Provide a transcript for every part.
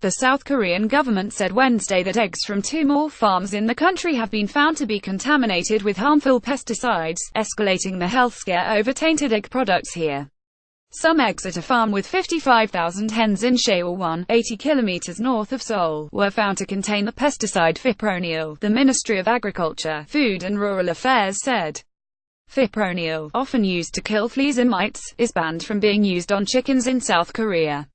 The South Korean government said Wednesday that eggs from 2 more farms in the country have been found to be contaminated with harmful pesticides, escalating the health scare over tainted egg products here. Some eggs at a farm with 55,000 hens in Chaewon, 80 kilometers north of Seoul, were found to contain the pesticide fipronil, the Ministry of Agriculture, Food and Rural Affairs said. Fipronil, often used to kill fleas and mites, is banned from being used on chickens in South Korea.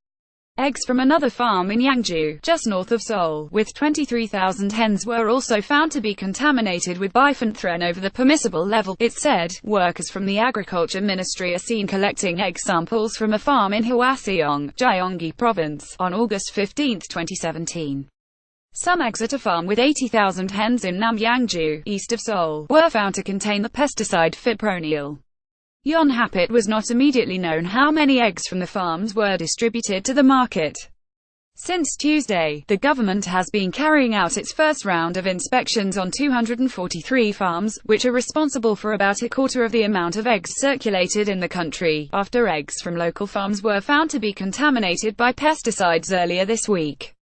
Eggs from another farm in Yangju, just north of Seoul, with 23,000 hens were also found to be contaminated with bifenthrin over the permissible level, it said. Workers from the Agriculture Ministry are seen collecting egg samples from a farm in Hwaseong, Gyeonggi Province, on August 15, 2017. Some eggs at a farm with 80,000 hens in Namyangju, east of Seoul, were found to contain the pesticide fipronil. Yonhap. It was not immediately known how many eggs from the farms were distributed to the market. Since Tuesday, the government has been carrying out its first round of inspections on 243 farms, which are responsible for about a quarter of the amount of eggs circulated in the country, after eggs from local farms were found to be contaminated by pesticides earlier this week.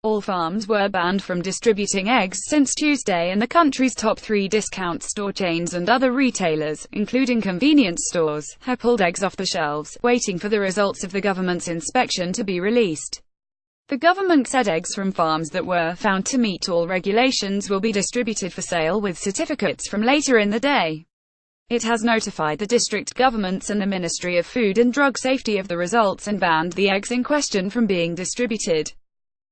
All farms were banned from distributing eggs since Tuesday, and the country's top 3 discount store chains and other retailers, including convenience stores, have pulled eggs off the shelves, waiting for the results of the government's inspection to be released. The government said eggs from farms that were found to meet all regulations will be distributed for sale with certificates from later in the day. It has notified the district governments and the Ministry of Food and Drug Safety of the results and banned the eggs in question from being distributed.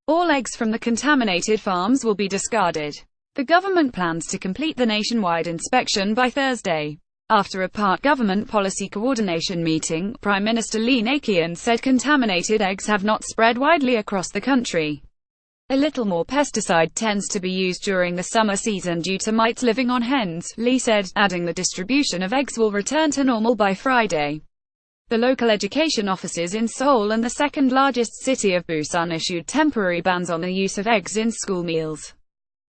All eggs from the contaminated farms will be discarded. The government plans to complete the nationwide inspection by Thursday. After a part-government policy coordination meeting, Prime Minister Lee Nakian said contaminated eggs have not spread widely across the country. A little more pesticide tends to be used during the summer season due to mites living on hens, Lee said, adding the distribution of eggs will return to normal by Friday. The local education offices in Seoul and the second-largest city of Busan issued temporary bans on the use of eggs in school meals.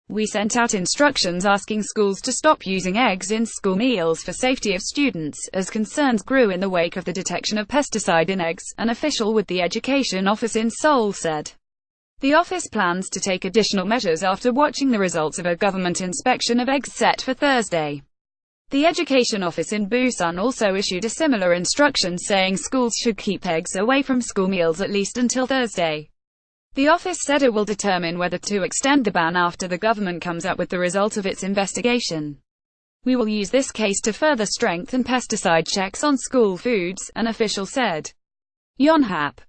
We sent out instructions asking schools to stop using eggs in school meals for safety of students, as concerns grew in the wake of the detection of pesticide in eggs, an official with the education office in Seoul said. The office plans to take additional measures after watching the results of a government inspection of eggs set for Thursday. The education office in Busan also issued a similar instruction saying schools should keep eggs away from school meals at least until Thursday. The office said it will determine whether to extend the ban after the government comes up with the result of its investigation. We will use this case to further strengthen pesticide checks on school foods, an official said. Yonhap.